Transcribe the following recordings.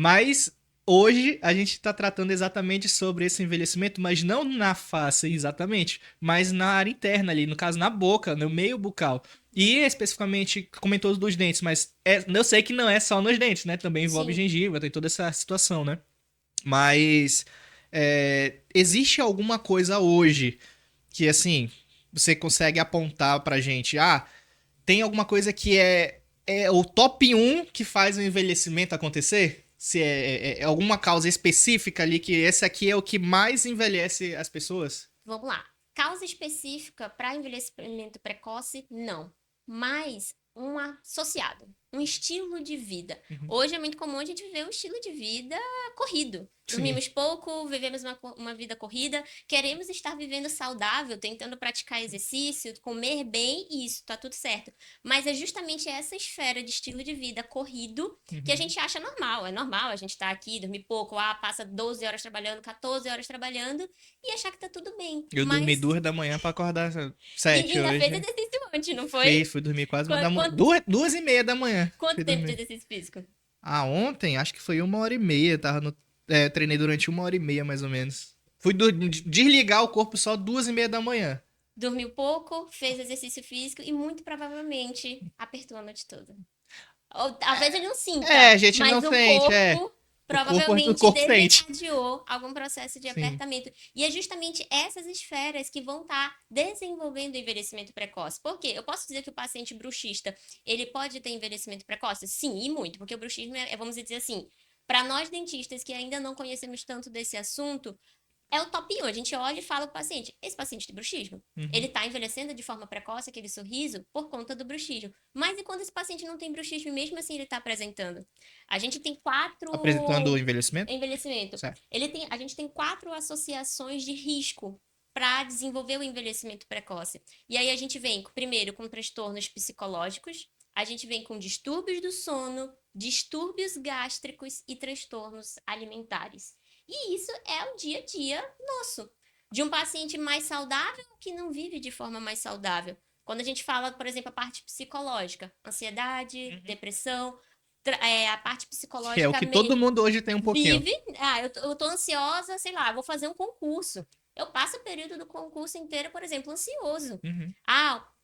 Mas hoje a gente está tratando exatamente sobre esse envelhecimento, mas não na face exatamente, mas na área interna ali, no caso na boca, no meio bucal. E especificamente comentou dos dentes, mas eu sei que não é só nos dentes, né? Também envolve Sim. gengiva, tem toda essa situação, né? Mas existe alguma coisa hoje que, assim, você consegue apontar pra gente? Ah, tem alguma coisa que é o top um que faz o envelhecimento acontecer? Se é alguma causa específica ali que esse aqui é o que mais envelhece as pessoas? Vamos lá. Causa específica para envelhecimento precoce, não. Mas um associado, um estilo de vida. Uhum. Hoje é muito comum a gente viver um estilo de vida corrido. Sim. Dormimos pouco, vivemos uma vida corrida, queremos estar vivendo saudável, tentando praticar exercício, comer bem, e isso, tá tudo certo. Mas é justamente essa esfera de estilo de vida corrido que a Uhum. gente acha normal. É normal a gente estar aqui, dormir pouco, passa 12 horas trabalhando, 14 horas trabalhando, e achar que tá tudo bem. Eu dormi Mas. 2 da manhã pra acordar E 7 ainda fez hoje. exercício antes, não foi? Fui dormir quase 1 da manhã. Quanto, 2h30 da manhã. quanto Fui tempo de dormir. exercício físico? Ah, ontem acho que foi 1h30. Treinei durante 1h30 mais ou menos. Fui desligar o corpo só 2h30 da manhã. Dormiu pouco, fez exercício físico e muito provavelmente apertou a noite toda. Ou, talvez ele não sinta, A gente não mas o sente, corpo o provavelmente corpo sente. desencadeou algum processo de Sim. apertamento. E é justamente essas esferas que vão estar desenvolvendo o envelhecimento precoce. Por quê? Eu posso dizer que o paciente bruxista, ele pode ter envelhecimento precoce? Sim, e muito, porque o bruxismo vamos dizer assim, para nós dentistas que ainda não conhecemos tanto desse assunto, é o top 1. A gente olha e fala pro paciente: esse paciente tem bruxismo. Ele Uhum. está envelhecendo de forma precoce, aquele sorriso, por conta do bruxismo. Mas e quando esse paciente não tem bruxismo e mesmo assim ele está apresentando? A gente tem Apresentando o quatro envelhecimento? envelhecimento. Certo. A gente tem quatro associações de risco para desenvolver o envelhecimento precoce. E aí a gente vem, primeiro, com transtornos psicológicos, a gente vem com distúrbios do sono, distúrbios gástricos e transtornos alimentares. E isso é o dia a dia nosso. De um paciente mais saudável que não vive de forma mais saudável. Quando a gente fala, por exemplo, a parte psicológica, ansiedade, Uhum. depressão, a parte Que é o psicológica que todo mundo hoje tem um pouquinho. vive. Eu tô ansiosa, sei lá, vou fazer um concurso. Eu passo o período do concurso inteiro, por exemplo, ansioso. Uhum.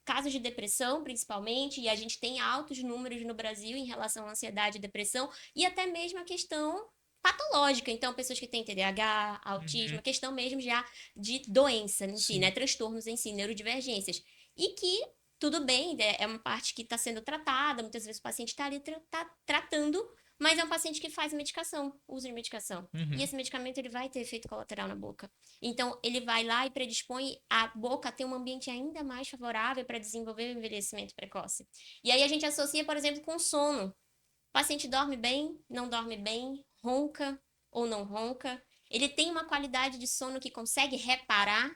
Casos de depressão, principalmente, e a gente tem altos números no Brasil em relação à ansiedade e depressão, e até mesmo a questão patológica. Então, pessoas que têm TDAH, autismo, Uhum. a questão mesmo já de doença em si, né? Sim. Transtornos em si, neurodivergências. E que, tudo bem, né? É uma parte que está sendo tratada, muitas vezes o paciente está ali tratando, mas é um paciente que faz medicação, usa de medicação. E Uhum. esse medicamento ele vai ter efeito colateral na boca. Então, ele vai lá e predispõe a boca a ter um ambiente ainda mais favorável para desenvolver o envelhecimento precoce. E aí a gente associa, por exemplo, com sono. O paciente dorme bem, não dorme bem, ronca ou não ronca. Ele tem uma qualidade de sono que consegue reparar.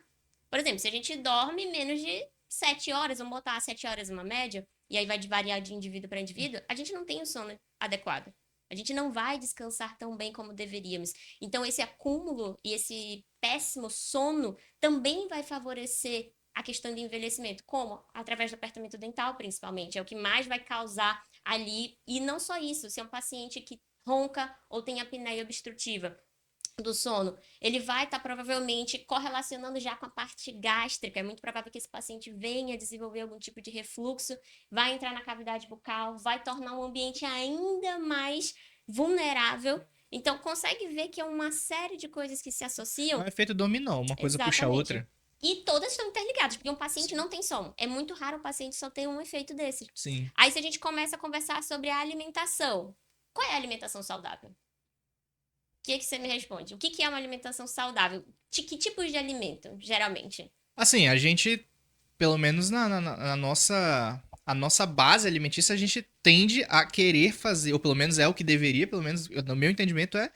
Por exemplo, se a gente dorme menos de 7 horas, vamos botar 7 horas uma média, e aí vai variar de indivíduo para indivíduo, a gente não tem o sono adequado. A gente não vai descansar tão bem como deveríamos. Então, esse acúmulo e esse péssimo sono também vai favorecer a questão de envelhecimento. Como? Através do apertamento dental, principalmente. É o que mais vai causar ali. E não só isso, se é um paciente que ronca ou tem apneia obstrutiva do sono, ele vai estar provavelmente correlacionando já com a parte gástrica. É muito provável que esse paciente venha desenvolver algum tipo de refluxo, vai entrar na cavidade bucal, vai tornar o ambiente ainda mais vulnerável. Então, consegue ver que é uma série de coisas que se É um associam. efeito dominó, uma coisa puxa a Exatamente. outra. E todas estão interligadas, porque um paciente Sim. não tem sono. É muito raro o paciente só ter um efeito desses. Sim. Aí, se a gente começa a conversar sobre a alimentação, qual é a alimentação saudável? Que você me responde? O que é uma alimentação saudável? Que tipos de alimento, geralmente? Assim, a gente, pelo menos na nossa. A nossa base alimentícia, a gente tende a querer fazer, ou pelo menos é o que deveria, pelo menos no meu entendimento, é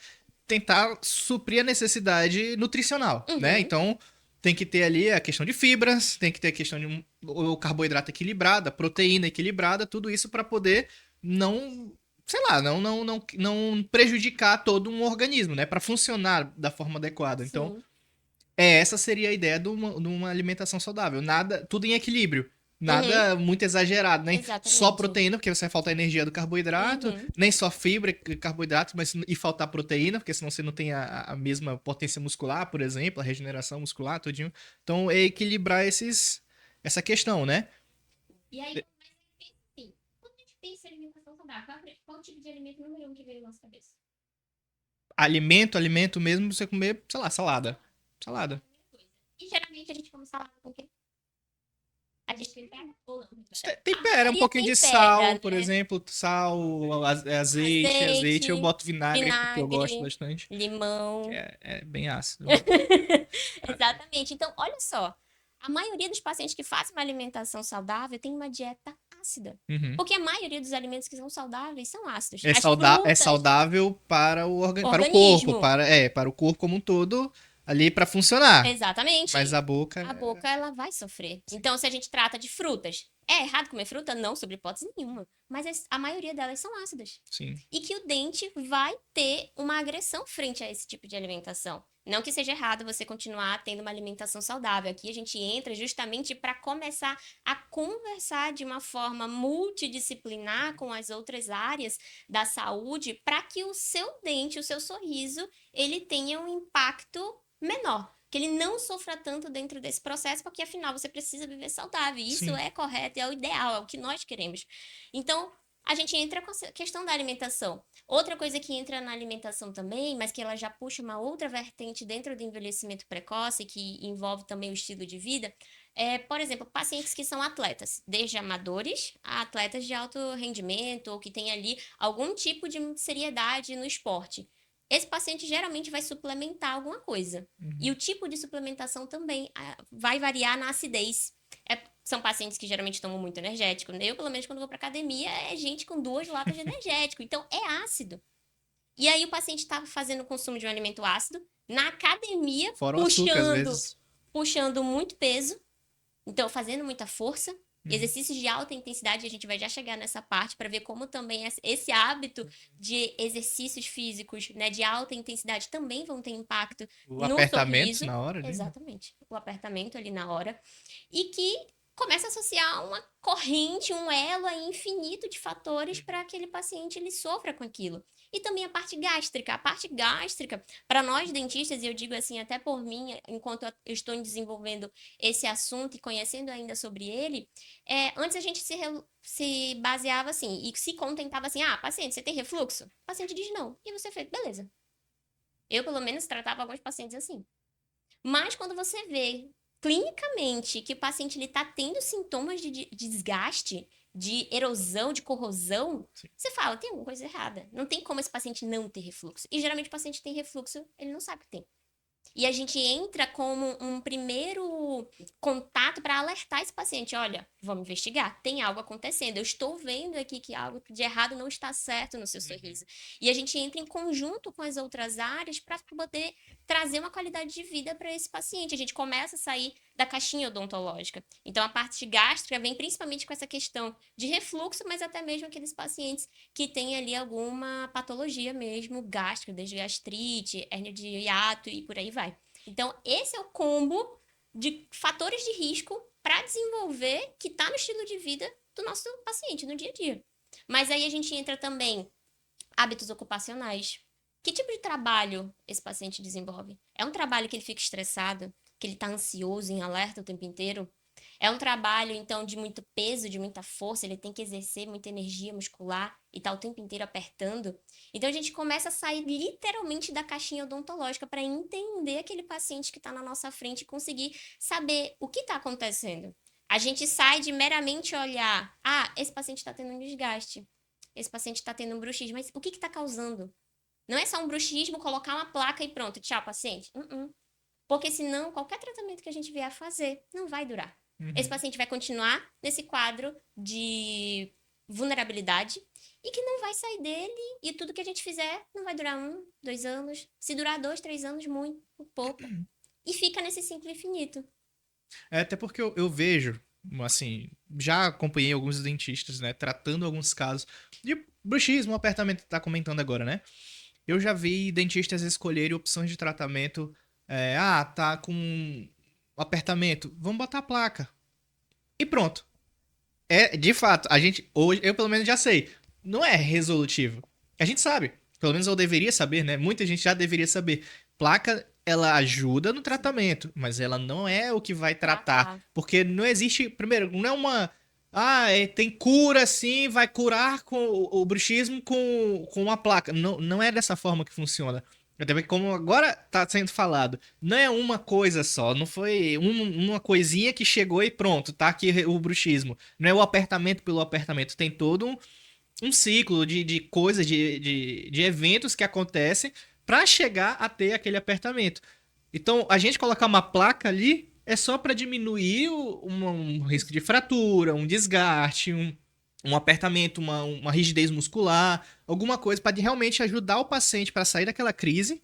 tentar suprir a necessidade nutricional, né? Uhum, Então, tem que ter ali a questão de fibras, tem que ter a questão de o carboidrato equilibrado, a proteína equilibrada, tudo isso para poder não, sei lá, não prejudicar todo um organismo, né? Para funcionar da forma adequada. Então, sim. essa seria a ideia de uma alimentação saudável. Nada, tudo em equilíbrio. Nada muito exagerado, nem só Exatamente. proteína, porque você vai faltar energia do carboidrato, Uhum. nem só fibra e carboidrato, mas e faltar proteína, porque senão você não tem a mesma potência muscular, por exemplo, a regeneração muscular, tudinho. Então, é equilibrar essa questão, né? E aí, mas assim, quando a gente pensa em alimentação saudável, qual tipo de alimento número um que veio na nossa cabeça? Alimento mesmo, você comer, sei lá, salada. Salada. E geralmente a gente come salada com o quê? A gente tempera ou não tempera? A Tempera um maioria pouquinho de tempera, sal, por né? exemplo, sal, azeite, azeite. Eu Azeite, boto vinagre, porque eu gosto vinagre, bastante, que limão. é bem ácido. Exatamente. Então, olha só. A maioria dos pacientes que fazem uma alimentação saudável tem uma dieta ácida. Uhum. Porque a maioria dos alimentos que são saudáveis são ácidos. É, As é frutas, saudável para para o corpo, organismo. para o corpo como um todo, ali para funcionar. Mas Exatamente. a boca. A boca, ela vai sofrer. Então, se a gente trata de frutas, é errado comer fruta? Não, sob hipótese nenhuma. Mas a maioria delas são ácidas. Sim. E que o dente vai ter uma agressão frente a esse tipo de alimentação. Não que seja errado você continuar tendo uma alimentação saudável. Aqui a gente entra justamente para começar a conversar de uma forma multidisciplinar com as outras áreas da saúde para que o seu dente, o seu sorriso, ele tenha um impacto menor. Que ele não sofra tanto dentro desse processo, porque afinal você precisa viver saudável. E isso Sim. é correto, é o ideal, é o que nós queremos. Então, a gente entra com a questão da alimentação. Outra coisa que entra na alimentação também, mas que ela já puxa uma outra vertente dentro do envelhecimento precoce, que envolve também o estilo de vida, é, por exemplo, pacientes que são atletas, desde amadores a atletas de alto rendimento, ou que têm ali algum tipo de seriedade no esporte. Esse paciente geralmente vai suplementar alguma coisa. E o tipo de suplementação também vai variar na acidez. São pacientes que geralmente tomam muito energético. Eu, pelo menos, quando vou para academia, é gente com 2 latas de energético. Então, é ácido. E aí, o paciente está fazendo o consumo de um alimento ácido, na academia, Fora o açúcar, às vezes. puxando muito peso, então fazendo muita força. Uhum. Exercícios de alta intensidade, a gente vai já chegar nessa parte para ver como também esse hábito de exercícios físicos, né, de alta intensidade também vão ter impacto O no apertamento sorriso. na hora ali, né? Exatamente. O apertamento ali na hora. E que começa a associar uma corrente, um elo aí infinito de fatores para aquele paciente ele sofra com aquilo. E também a parte gástrica. A parte gástrica, para nós dentistas, e eu digo assim até por mim, enquanto eu estou desenvolvendo esse assunto e conhecendo ainda sobre ele, antes a gente se baseava assim, e se contentava assim, paciente, você tem refluxo? O paciente diz não. E você fez, beleza. Eu, pelo menos, tratava alguns pacientes assim. Mas quando você vê clinicamente que o paciente está tendo sintomas de desgaste, de erosão, de corrosão, Sim. você fala, tem alguma coisa errada. Não tem como esse paciente não ter refluxo. E geralmente o paciente tem refluxo, ele não sabe que tem. E a gente entra como um primeiro contato para alertar esse paciente: olha, vamos investigar, tem algo acontecendo. Eu estou vendo aqui que algo de errado não está certo no seu sorriso. E a gente entra em conjunto com as outras áreas para poder trazer uma qualidade de vida para esse paciente. A gente começa a sair da caixinha odontológica. Então, a parte gástrica vem principalmente com essa questão de refluxo, mas até mesmo aqueles pacientes que têm ali alguma patologia mesmo gástrica, desde gastrite, hérnia de hiato e por aí vai. Então, esse é o combo de fatores de risco para desenvolver que está no estilo de vida do nosso paciente no dia a dia. Mas aí a gente entra também hábitos ocupacionais. Que tipo de trabalho esse paciente desenvolve? É um trabalho que ele fica estressado, que ele está ansioso, em alerta o tempo inteiro? É um trabalho, então, de muito peso, de muita força, ele tem que exercer muita energia muscular e tá o tempo inteiro apertando. Então, a gente começa a sair literalmente da caixinha odontológica para entender aquele paciente que está na nossa frente e conseguir saber o que está acontecendo. A gente sai de meramente olhar, esse paciente está tendo um desgaste, esse paciente está tendo um bruxismo, mas o que está causando? Não é só um bruxismo, colocar uma placa e pronto, tchau, paciente. Porque senão, qualquer tratamento que a gente vier a fazer não vai durar. Esse paciente vai continuar nesse quadro de vulnerabilidade e que não vai sair dele, e tudo que a gente fizer não vai durar 1, 2 anos. Se durar 2, 3 anos, muito pouco. E fica nesse ciclo infinito. Até porque eu vejo, assim, já acompanhei alguns dentistas, né, tratando alguns casos de bruxismo, apertamento que tá comentando agora, né? Eu já vi dentistas escolherem opções de tratamento. Tá com apertamento, vamos botar a placa. E pronto. de fato, a gente, hoje, eu pelo menos já sei, não é resolutivo. A gente sabe, pelo menos eu deveria saber, né? Muita gente já deveria saber. Placa, ela ajuda no tratamento, mas ela não é o que vai tratar. Porque não existe, primeiro, não é uma. Ah, tem cura sim, vai curar com o bruxismo com uma placa. Não, não é dessa forma que funciona. Até porque, como agora tá sendo falado, não é uma coisa só, não foi uma coisinha que chegou e pronto, tá aqui o bruxismo. Não é o apertamento pelo apertamento, tem todo um ciclo de coisas, de eventos que acontecem para chegar a ter aquele apertamento. Então, a gente colocar uma placa ali é só para diminuir um risco de fratura, um desgaste, um apertamento, uma rigidez muscular, alguma coisa para realmente ajudar o paciente para sair daquela crise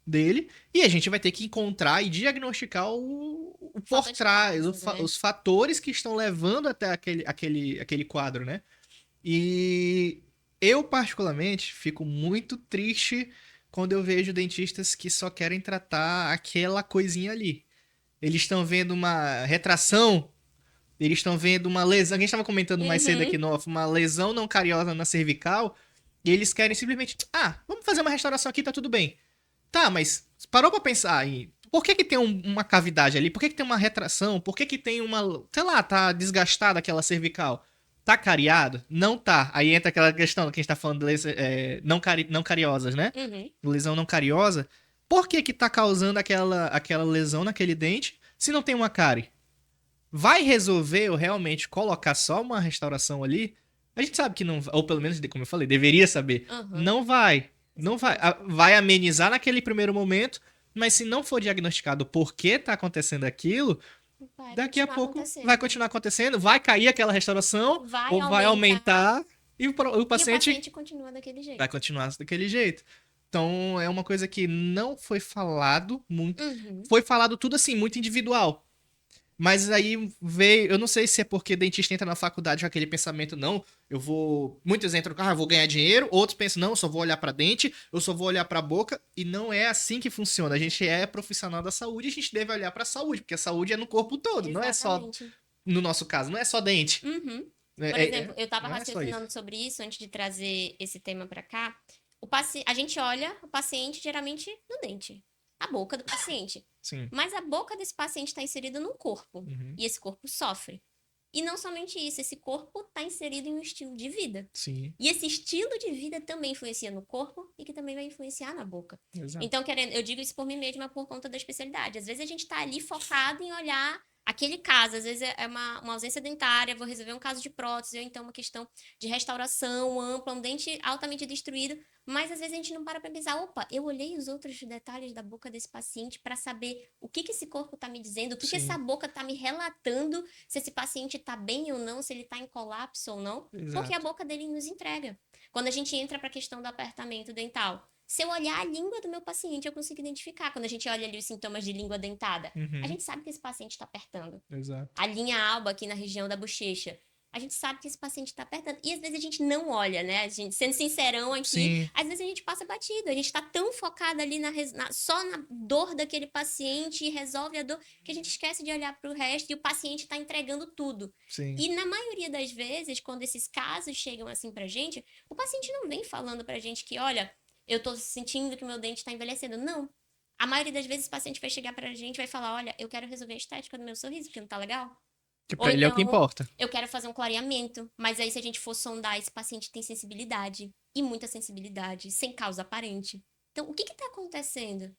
dele. E a gente vai ter que encontrar e diagnosticar o por trás, os fatores que estão levando até aquele quadro, né? E eu, particularmente, fico muito triste quando eu vejo dentistas que só querem tratar aquela coisinha ali. Eles estão vendo uma retração, eles estão vendo uma lesão. A gente estava comentando mais cedo aqui no off, uma lesão não cariosa na cervical, e eles querem simplesmente, vamos fazer uma restauração aqui, tá tudo bem. Tá, mas parou pra pensar em por que tem uma cavidade ali? Por que tem uma retração? Por que tem uma, sei lá, tá desgastada aquela cervical? Tá cariado? Não tá. Aí entra aquela questão que a gente tá falando de não cariosas, né? Lesão não cariosa. Por que tá causando aquela lesão naquele dente se não tem uma cárie? Vai resolver eu realmente colocar só uma restauração ali? A gente sabe que não, ou pelo menos, como eu falei, deveria saber. Não vai. Não vai. Vai amenizar naquele primeiro momento, mas se não for diagnosticado por que tá acontecendo aquilo, daqui a pouco vai continuar acontecendo, vai cair aquela restauração, ou vai aumentar e o paciente continua daquele jeito. Vai continuar daquele jeito. Então é uma coisa que não foi falado muito. Foi falado tudo assim, muito individual. Mas aí veio. Eu não sei se é porque dentista entra na faculdade com aquele pensamento, não, eu vou. Muitos entram, eu vou ganhar dinheiro. Outros pensam, não, eu só vou olhar pra dente, eu só vou olhar pra boca. E não é assim que funciona. A gente é profissional da saúde, a gente deve olhar pra saúde, porque a saúde é no corpo todo, não é só. No nosso caso, não é só dente. Por exemplo, eu tava raciocinando sobre isso antes de trazer esse tema pra cá. A gente olha o paciente geralmente no dente, a boca do paciente. Sim. Mas a boca desse paciente está inserida num corpo. E esse corpo sofre. E não somente isso, esse corpo está inserido em um estilo de vida. Sim. E esse estilo de vida também influencia no corpo e que também vai influenciar na boca. Exato. Então, eu digo isso por mim mesma por conta da especialidade. Às vezes a gente está ali focado em olhar aquele caso. Às vezes é uma ausência dentária, vou resolver um caso de prótese, ou então uma questão de restauração ampla, um dente altamente destruído. Mas às vezes a gente não para pensar, opa, eu olhei os outros detalhes da boca desse paciente para saber o que esse corpo está me dizendo, o que essa boca está me relatando, se esse paciente está bem ou não, se ele está em colapso ou não, porque a boca dele nos entrega. Quando a gente entra para a questão do apertamento dental, se eu olhar a língua do meu paciente, eu consigo identificar. Quando a gente olha ali os sintomas de língua dentada, a gente sabe que esse paciente está apertando. Exato. A linha alba aqui na região da bochecha, a gente sabe que esse paciente está apertando. E às vezes a gente não olha, né? A gente, sendo sincerão aqui, Sim. Às vezes a gente passa batido. A gente está tão focado ali só na dor daquele paciente e resolve a dor que a gente esquece de olhar para o resto e o paciente está entregando tudo. Sim. E na maioria das vezes, quando esses casos chegam assim pra gente, o paciente não vem falando pra gente que, olha, eu tô sentindo que meu dente está envelhecendo. Não. A maioria das vezes o paciente vai chegar pra gente e vai falar, olha, eu quero resolver a estética do meu sorriso, porque não tá legal. Que pra ele é o que importa. Eu quero fazer um clareamento, mas aí se a gente for sondar, esse paciente tem sensibilidade, e muita sensibilidade, sem causa aparente. Então, o que tá acontecendo?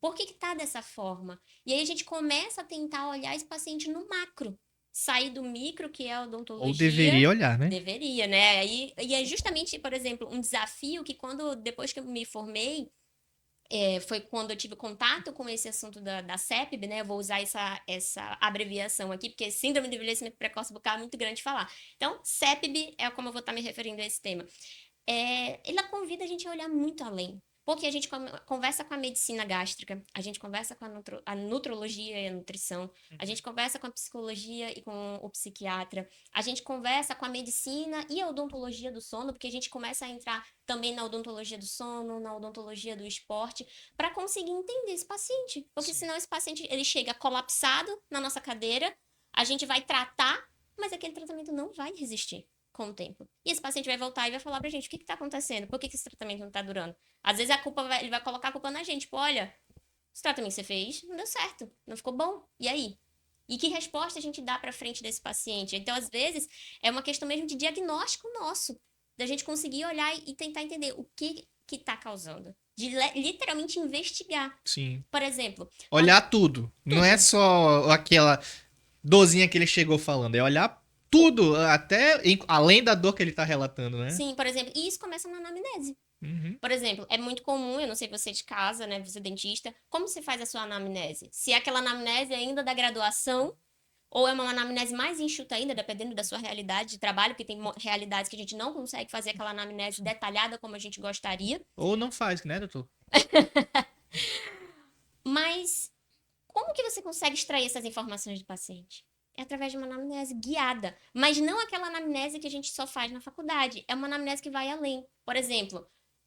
Por que tá dessa forma? E aí a gente começa a tentar olhar esse paciente no macro. Sair do micro, que é a odontologia. Ou deveria olhar, né? Deveria, né? E é justamente, por exemplo, um desafio que depois que eu me formei, foi quando eu tive contato com esse assunto da CEPB, né? Eu vou usar essa abreviação aqui, porque Síndrome de Envelhecimento Precoce Bucal é muito grande de falar. Então, CEPB é como eu vou estar me referindo a esse tema. Ela convida a gente a olhar muito além. Porque a gente conversa com a medicina gástrica, a gente conversa com a nutrologia e a nutrição, a gente conversa com a psicologia e com o psiquiatra, a gente conversa com a medicina e a odontologia do sono, porque a gente começa a entrar também na odontologia do sono, na odontologia do esporte, para conseguir entender esse paciente. Porque senão esse paciente ele chega colapsado na nossa cadeira, a gente vai tratar mas aquele tratamento não vai resistir com o tempo. E esse paciente vai voltar e vai falar pra gente, o que que tá acontecendo? Por que que esse tratamento não tá durando? Às vezes ele vai colocar a culpa na gente, tipo, olha, esse tratamento que você fez não deu certo, não ficou bom. E aí? E que resposta a gente dá pra frente desse paciente? Então, às vezes, é uma questão mesmo de diagnóstico nosso, da gente conseguir olhar e tentar entender o que que tá causando. De literalmente investigar. Sim. Por exemplo, Olhar tudo. Não é só aquela dorzinha que ele chegou falando, é olhar tudo, até além da dor que ele tá relatando, né? sim, por exemplo, e isso começa na anamnese. Uhum. Por exemplo, é muito comum, eu não sei você de casa, né, você é dentista, como você faz a sua anamnese? Se é aquela anamnese ainda da graduação, ou é uma anamnese mais enxuta ainda, dependendo da sua realidade de trabalho, porque tem realidades que a gente não consegue fazer aquela anamnese detalhada como a gente gostaria. Ou não faz, né, doutor? Mas como que você consegue extrair essas informações do paciente? É através de uma anamnese guiada, mas não aquela anamnese que a gente só faz na faculdade. É uma anamnese que vai além. Por exemplo,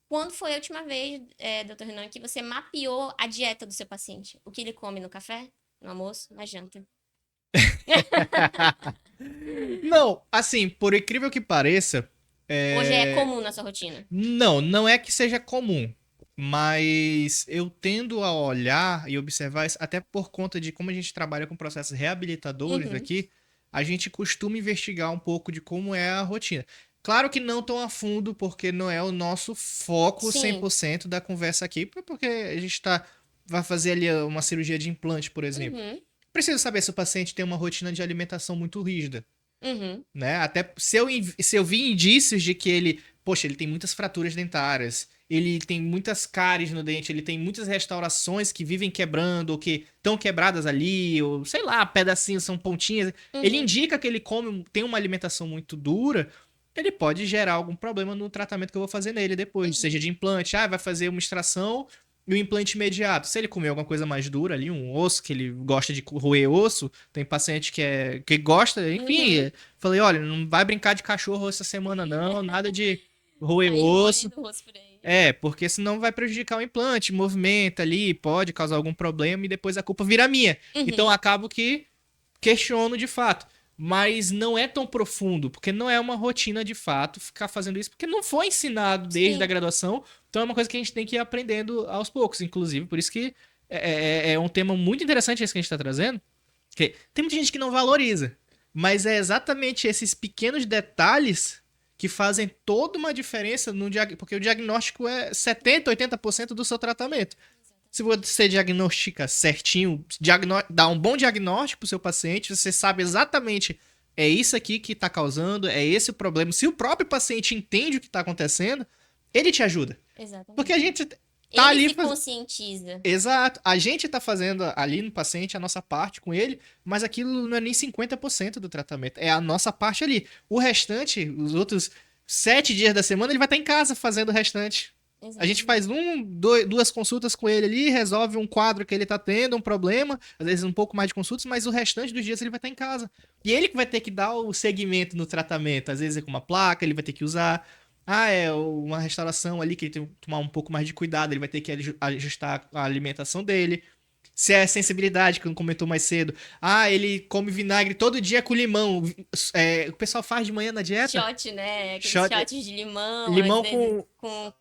quando foi a última vez, doutor Renan, que você mapeou a dieta do seu paciente? O que ele come no café, no almoço, na janta? Não, assim, por incrível que pareça, Hoje é comum na sua rotina? não é que seja comum, mas eu tendo a olhar e observar isso, até por conta de como a gente trabalha com processos reabilitadores Uhum. aqui, a gente costuma investigar um pouco de como é a rotina. Claro que não tão a fundo, porque não é o nosso foco Sim. 100% da conversa aqui, porque a gente vai fazer ali uma cirurgia de implante, por exemplo. Uhum. Preciso saber se o paciente tem uma rotina de alimentação muito rígida, Uhum. né? Até se eu vi indícios de que ele, poxa, ele tem muitas fraturas dentárias, ele tem muitas cáries no dente, ele tem muitas restaurações que vivem quebrando, ou que estão quebradas ali, ou sei lá, pedacinhos, são pontinhas. Ele Uhum. indica que ele tem uma alimentação muito dura, ele pode gerar algum problema no tratamento que eu vou fazer nele depois, seja Uhum. de implante, vai fazer uma extração e um implante imediato. Se ele comer alguma coisa mais dura ali, um osso, que ele gosta de roer osso, tem paciente que gosta, enfim. Uhum. Falei, olha, não vai brincar de cachorro essa semana não, nada de roer Aí osso. roendo o rosto por aí. Porque senão vai prejudicar o implante, movimenta ali, pode causar algum problema e depois a culpa vira minha. Então Uhum. acabo que questiono de fato. Mas não é tão profundo, porque não é uma rotina de fato ficar fazendo isso, porque não foi ensinado desde a Sim. graduação. Então é uma coisa que a gente tem que ir aprendendo aos poucos, inclusive. Por isso que é um tema muito interessante esse que a gente está trazendo. Porque tem muita gente que não valoriza, mas é exatamente esses pequenos detalhes que fazem toda uma diferença no porque o diagnóstico é 70, 80% do seu tratamento. Se você diagnostica certinho, dá um bom diagnóstico pro seu paciente, você sabe exatamente é isso aqui que tá causando, é esse o problema. Se o próprio paciente entende o que tá acontecendo, ele te ajuda. Porque a Exatamente. gente tá Ele ali se conscientiza. Exato. A gente tá fazendo ali no paciente a nossa parte com ele, mas aquilo não é nem 50% do tratamento. É a nossa parte ali. O restante, os outros 7 dias da semana, ele vai estar em casa fazendo o restante. A gente Exatamente. faz duas consultas com ele ali, resolve um quadro que ele tá tendo, um problema, às vezes um pouco mais de consultas, mas o restante dos dias ele vai estar em casa. E ele que vai ter que dar o segmento no tratamento, às vezes é com uma placa, ele vai ter que usar. É uma restauração ali que ele tem que tomar um pouco mais de cuidado, ele vai ter que ajustar a alimentação dele. Se é sensibilidade, que eu não comentou mais cedo. Ele come vinagre todo dia com limão. O pessoal faz de manhã na dieta? Shot, né? Aqueles Shot, shots de limão, às limão vezes com. com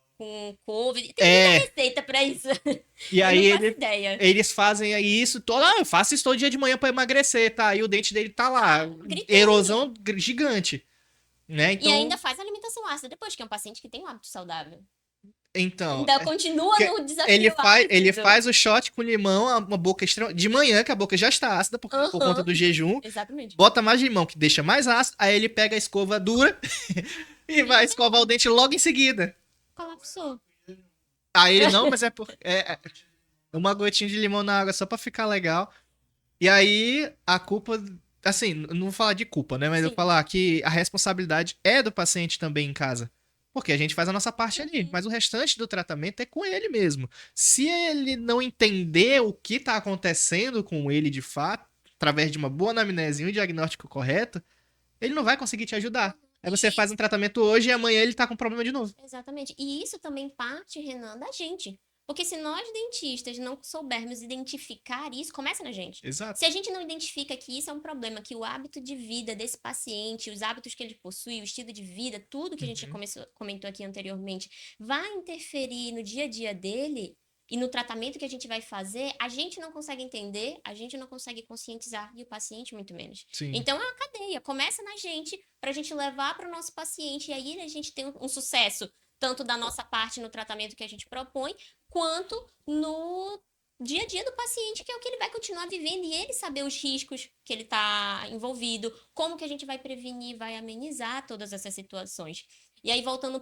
couve. Tem muita É. receita pra isso. E Eu aí não faço ideia. eles fazem aí isso todo. Eu faço isso todo dia de manhã pra emagrecer, tá? E o dente dele tá lá. Gritando. Erosão gigante. Né? E ainda Então. faz alimentação ácida depois, que é um paciente que tem um hábito saudável. Então. Ainda continua Que no desafio ele ácido. faz o shot com limão, uma boca extrema. De manhã, que a boca já está ácida por conta Aham. do jejum. Exatamente. Bota mais limão, que deixa mais ácido. Aí ele pega a escova dura e vai escovar o dente logo em seguida. Colapsou. Aí ele não, mas é uma gotinha de limão na água só pra ficar legal. E aí a culpa. Assim, não vou falar de culpa, né? Mas eu vou Sim. falar que a responsabilidade é do paciente também em casa. Porque a gente faz a nossa parte ali, Uhum. mas o restante do tratamento é com ele mesmo. Se ele não entender o que tá acontecendo com ele de fato, através de uma boa anamnese e um diagnóstico correto, ele não vai conseguir te ajudar. Aí você E faz um tratamento hoje e amanhã ele tá com problema de novo. exatamente. E isso também parte, Renan, da gente. Porque se nós, dentistas, não soubermos identificar isso, começa na gente. Exato. Se a gente não identifica que isso é um problema, que o hábito de vida desse paciente, os hábitos que ele possui, o estilo de vida, tudo que a gente já Uhum. comentou aqui anteriormente, vai interferir no dia a dia dele e no tratamento que a gente vai fazer, a gente não consegue entender, a gente não consegue conscientizar e o paciente muito menos. Sim. Então é uma cadeia, começa na gente para a gente levar para o nosso paciente e aí a gente tem um sucesso tanto da nossa parte no tratamento que a gente propõe, quanto no dia a dia do paciente, que é o que ele vai continuar vivendo e ele saber os riscos que ele está envolvido, como que a gente vai prevenir, vai amenizar todas essas situações. E aí, voltando